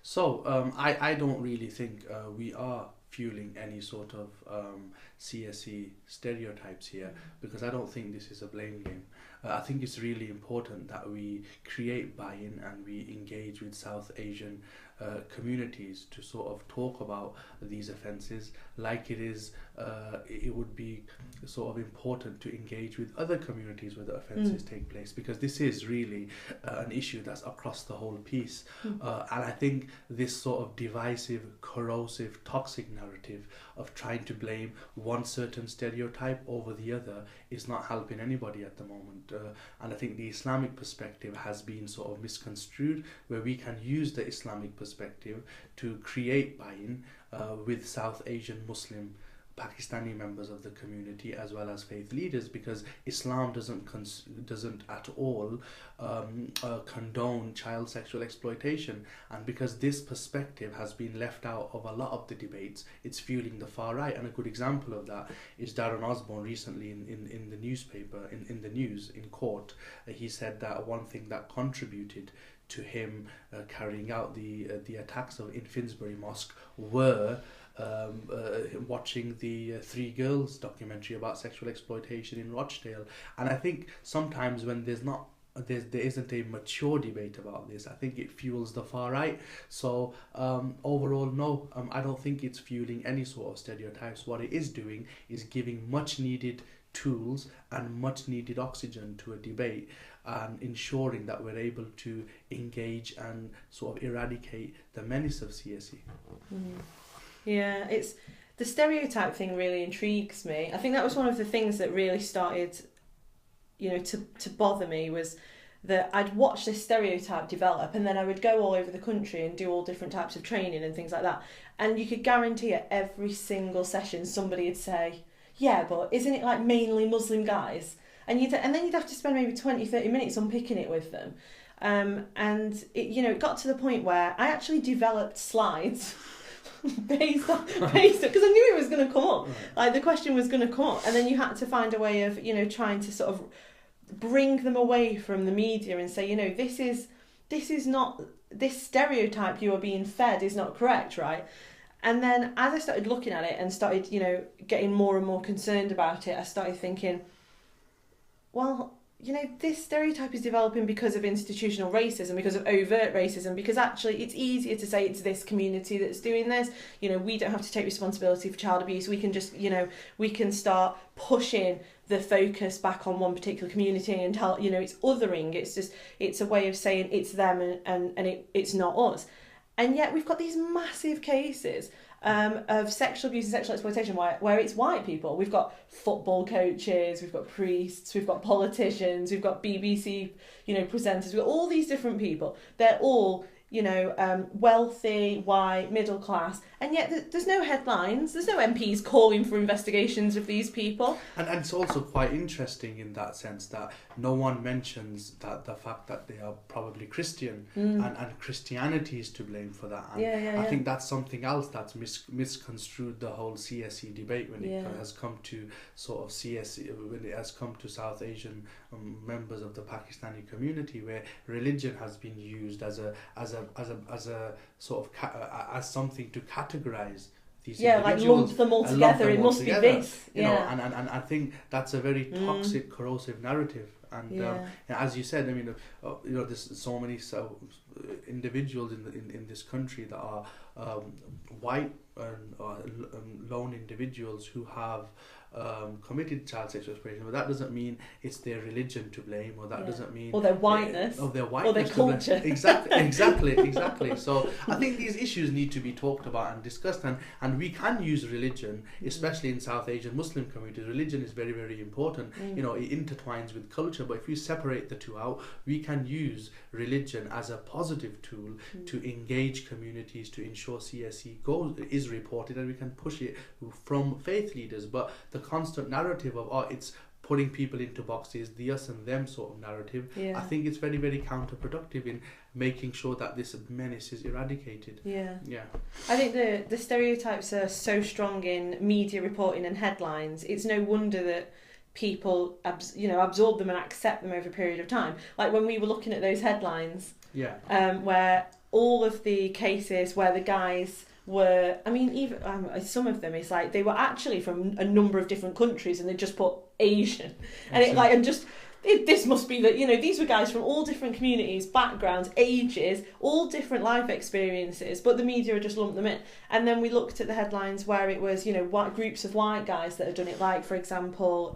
I don't really think we are fueling any sort of CSE stereotypes here, because I don't think this is a blame game. I think it's really important that we create buy-in and we engage with South Asian communities to sort of talk about these offences, like it would be sort of important to engage with other communities where the offences take place, because this is really an issue that's across the whole piece. And I think this sort of divisive, corrosive, toxic narrative of trying to blame one certain stereotype over the other is not helping anybody at the moment. And I think the Islamic perspective has been sort of misconstrued, where we can use the Islamic perspective to create buy-in with South Asian Muslim Pakistani members of the community as well as faith leaders, because Islam doesn't at all condone child sexual exploitation, and because this perspective has been left out of a lot of the debates, it's fueling the far right. And a good example of that is Darren Osborne recently in the newspaper, in the news, in court. He said that one thing that contributed to him carrying out the attacks in Finsbury Mosque were watching the Three Girls documentary about sexual exploitation in Rochdale. And I think sometimes when there isn't a mature debate about this, I think it fuels the far right. So overall, no, I don't think it's fueling any sort of stereotypes. What it is doing is giving much needed tools and much needed oxygen to a debate, and ensuring that we're able to engage and sort of eradicate the menace of CSE. Yeah, it's the stereotype thing really intrigues me. I think that was one of the things that really started, to bother me, was that I'd watch this stereotype develop, and then I would go all over the country and do all different types of training and things like that. And you could guarantee at every single session somebody would say, yeah, but isn't it like mainly Muslim guys? And then you'd have to spend maybe 20-30 minutes unpicking it with them. And it got to the point where I actually developed slides based on because I knew it was going to come up. Like the question was going to come up, and then you had to find a way of trying to sort of bring them away from the media and say, this is not, this stereotype you are being fed is not correct, right? And then as I started looking at it and started getting more and more concerned about it, I started thinking, well, this stereotype is developing because of institutional racism, because of overt racism, because actually it's easier to say it's this community that's doing this. We don't have to take responsibility for child abuse. We can just, we can start pushing the focus back on one particular community and tell, it's othering. It's a way of saying it's them and it's not us. And yet we've got these massive cases of sexual abuse and sexual exploitation where it's white people. We've got football coaches, we've got priests, we've got politicians, we've got BBC, presenters, we've got all these different people. They're all, wealthy, white, middle class, and yet there's no headlines, there's no MPs calling for investigations of these people. And it's also quite interesting in that sense that no one mentions that the fact that they are probably Christian and Christianity is to blame for that. And I think that's something else that's misconstrued the whole CSE debate when it has come to sort of CSE, when it has come to South Asian members of the Pakistani community, where religion has been used as a sort of as something to categorize these individuals, like lump them all together. It must be this, and I think that's a very toxic, corrosive narrative. And as you said, I mean, there's so many individuals in this country that are white and lone individuals who have committed child sexual exploitation, but that doesn't mean it's their religion to blame, or that doesn't mean or their whiteness, or their culture. Exactly. So I think these issues need to be talked about and discussed, and we can use religion, especially in South Asian Muslim communities. Religion is very, very important. It intertwines with culture, but if we separate the two out, we can use religion as a positive tool to engage communities, to ensure CSE is reported, and we can push it from faith leaders. But the constant narrative of it's putting people into boxes, the us and them sort of narrative, I think it's very, very counterproductive in making sure that this menace is eradicated. I think the stereotypes are so strong in media reporting and headlines. It's no wonder that people absorb them and accept them over a period of time. Like when we were looking at those headlines, where all of the cases where the guys were, I mean, even some of them, it's like they were actually from a number of different countries and they just put Asian, and it like, and just this must be that, you know, these were guys from all different communities, backgrounds, ages, all different life experiences, but the media had just lumped them in. And then we looked at the headlines where it was, you know, white groups of white guys that had done it, like for example,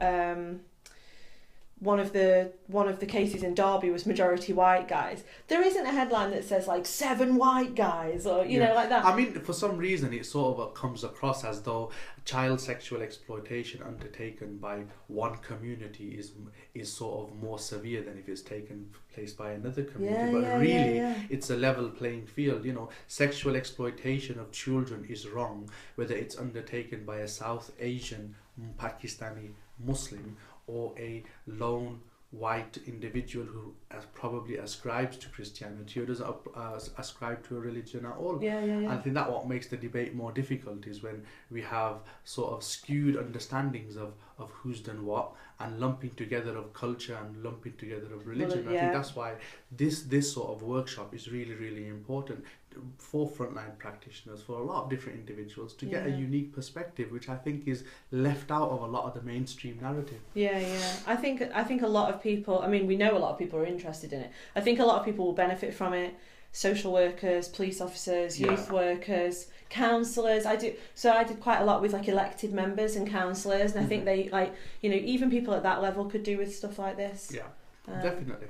one of the cases in Derby was majority white guys. There isn't a headline that says like 7 white guys or, you know, like that. I mean, for some reason it sort of comes across as though child sexual exploitation undertaken by one community is sort of more severe than if it's taken place by another community. But really, it's a level playing field. You know, sexual exploitation of children is wrong, whether it's undertaken by a South Asian, Pakistani Muslim, or a lone white individual who probably ascribes to Christianity or doesn't ascribe to a religion at all. I think that what makes the debate more difficult is when we have sort of skewed understandings of who's done what, and lumping together of culture and lumping together of religion. I think that's why this sort of workshop is really, really important for frontline practitioners, for a lot of different individuals, to get a unique perspective, which I think is left out of a lot of the mainstream narrative. I think a lot of people, I mean, we know a lot of people are interested in it. I think a lot of people will benefit from it. Social workers, police officers, youth workers, counsellors. I did quite a lot with like elected members and counsellors, and I think they, like, you know, even people at that level could do with stuff like this. Definitely.